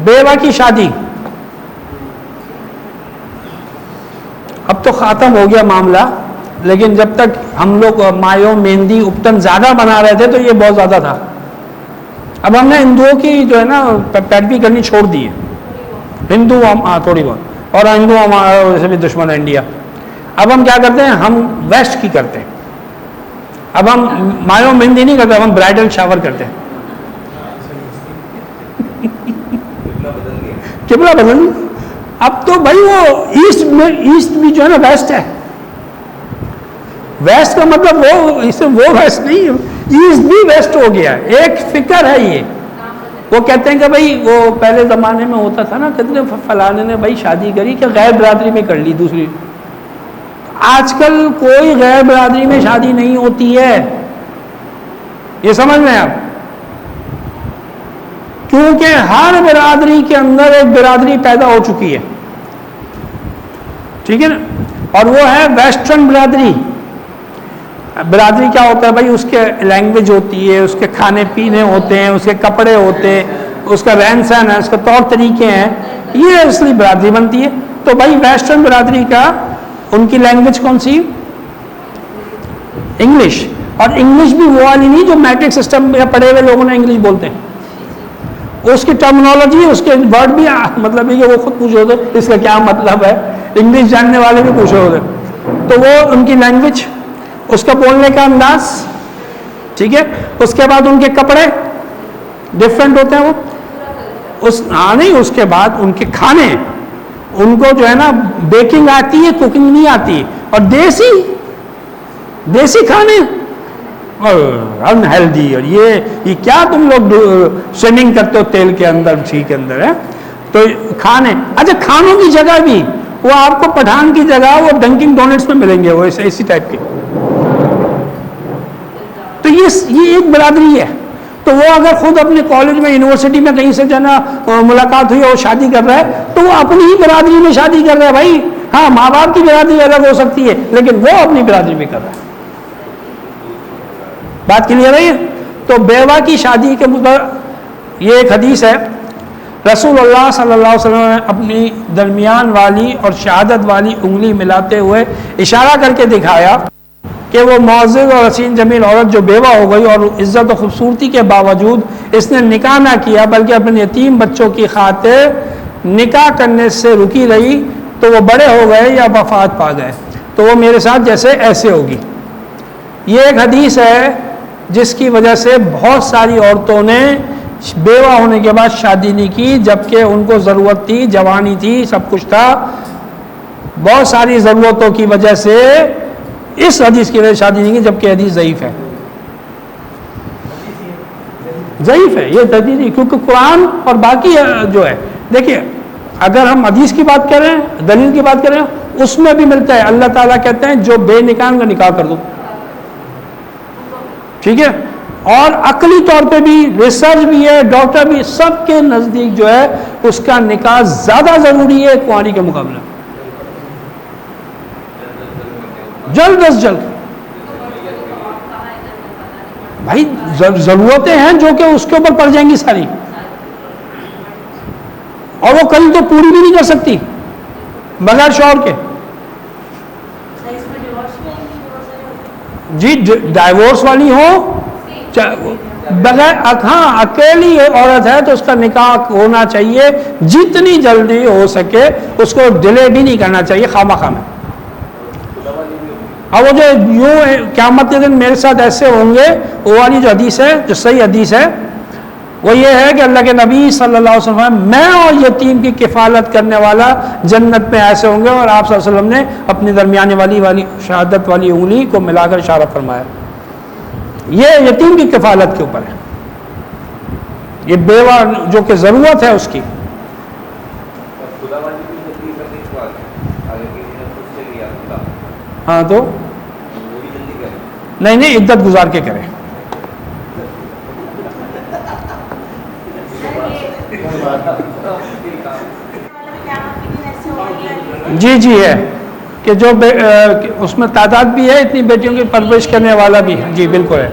बेवा की शादी, अब तो ख़त्म हो गया मामला, लेकिन जब तक हम लोग मायो मेहंदी उपटन ज़्यादा बना रहे थे तो ये बहुत ज़्यादा था। अब हमने हिंदुओं की जो है ना पैरवी करनी छोड़ दी है। हिंदू हम थोड़ी बहुत, और हिंदू हमारा वैसे भी दुश्मन है इंडिया। अब हम क्या करते हैं, हम वेस्ट की करते हैं। अब हम मायो मेहंदी नहीं करते, हम ब्राइडल शावर करते हैं। किबला बदल, अब तो भाई वो ईस्ट में, ईस्ट भी जो है ना वेस्ट है। वेस्ट का मतलब वो, इससे वो वेस्ट नहीं है, ईस्ट भी वेस्ट हो गया। एक फिक्र है ये। वो कहते हैं कि भाई वो पहले ज़माने में होता था ना, कहते हैं फलाने ने भाई शादी करी कि गैर बरादरी में कर ली दूसरी। आजकल कोई गैर बरादरी में शादी नहीं होती है, ये समझ में आप, क्योंकि हर बिरादरी के अंदर एक बिरादरी पैदा हो चुकी है, ठीक है ना, और वो है वेस्टर्न बिरादरी। बिरादरी क्या होता है भाई, उसके लैंग्वेज होती है, उसके खाने पीने होते हैं, उसके कपड़े होते हैं, उसका रहन सहन है, उसके तौर तरीके हैं, ये असली बिरादरी बनती है। तो भाई वेस्टर्न बिरादरी का उनकी लैंग्वेज कौन सी, इंग्लिश, और इंग्लिश भी वो वाली नहीं जो मैट्रिक सिस्टम में पढ़े हुए लोगों ने इंग्लिश बोलते हैं। उसकी टर्मिनोलॉजी, उसके वर्ड भी मतलब है कि वो खुद पूछे होते इसका क्या मतलब है, इंग्लिश जानने वाले भी पूछे होते। तो वो उनकी लैंग्वेज, उसका बोलने का अंदाज, ठीक है। उसके बाद उनके कपड़े डिफरेंट होते हैं वो, नहीं, उसके बाद उनके खाने, उनको जो है ना बेकिंग आती है, कुकिंग नहीं आती, और देसी खाने अनहेल्दी। और ये क्या तुम लोग स्विमिंग करते हो तेल के अंदर, घी के अंदर है, तो खाने। अच्छा, खानों की जगह भी वो आपको पठान की जगह वो डंकिंग डोनट्स में मिलेंगे, वो इसी टाइप के। तो ये एक बिरादरी है। तो वो अगर खुद अपने कॉलेज में, यूनिवर्सिटी में कहीं से जाना मुलाकात हुई और शादी कर रहा है, तो वो अपनी ही बिरादरी में शादी कर रहा है भाई। हाँ, माँ बाप की बिरादरी अलग हो सकती है, लेकिन वो अपनी बिरादरी में कर रहा है। बात क्लियर है? तो बेवा की शादी के मुताबिक ये एक हदीस है, रसूलुल्लाह सल्लल्लाहु अलैहि वसल्लम ने अपनी दरमियान वाली और शहादत वाली उंगली मिलाते हुए इशारा करके दिखाया कि वो मुअज़्ज़ज़ और हसीन जमील औरत जो बेवा हो गई और इज़्ज़त और खूबसूरती के बावजूद इसने निकाह ना किया, बल्कि अपने यतीम बच्चों की खातिर निकाह करने से रुकी रही, तो वो बड़े हो गए या वफ़ात पा गए, तो वो मेरे साथ जैसे ऐसे होगी। ये एक हदीस है जिसकी वजह से बहुत सारी औरतों ने बेवा होने के बाद शादी नहीं की, जबकि उनको ज़रूरत थी, जवानी थी, सब कुछ था। बहुत सारी ज़रूरतों की वजह से इस हदीस की वजह से शादी नहीं की, जबकि हदीस ज़ईफ़ है। ज़ईफ़ है ये हदीस नहीं, क्योंकि कुरान और बाकी जो है, देखिए अगर हम हदीस की बात करें, दलील की बात करें, उसमें भी मिलता है। अल्लाह ताला कहते हैं जो बेनिकाह का निकाह कर दो, ठीक है। और अकली तौर पे भी, रिसर्च भी है, डॉक्टर भी, सबके नज़दीक जो है उसका निकाह ज़्यादा ज़रूरी है कुंवारी के मुकाबले, जल्द अज जल्द। भाई ज़रूरतें हैं जो कि उसके ऊपर पड़ जाएंगी सारी, और वो कल तो पूरी भी नहीं कर सकती बगैर शौहर के। जी, डाइवोर्स वाली हो बगैर, हाँ, अकेली औरत है तो उसका निकाह होना चाहिए, जितनी जल्दी हो सके उसको डिले भी नहीं करना चाहिए खामखा में। अब वो जो यूँ क़यामत के दिन मेरे साथ ऐसे होंगे, वो वाली जो हदीस है, जो सही हदीस है, वो ये है कि अल्लाह के नबी सल्लल्लाहु अलैहि वसल्लम, मैं और यतीम की किफ़ालत करने वाला जन्नत में ऐसे होंगे, और आप सल्लल्लाहु अलैहि वसल्लम ने अपनी दरमियाने वाली शहादत वाली उंगली को मिलाकर इशारा फरमाया। ये यतीम की किफ़ालत के ऊपर है, ये बेवा जो कि ज़रूरत है उसकी। हाँ, तो नहीं, इद्दत गुजार के करें। जी है कि जो उसमें तादाद भी है, इतनी बेटियों की परवरिश करने वाला भी है। जी बिल्कुल है।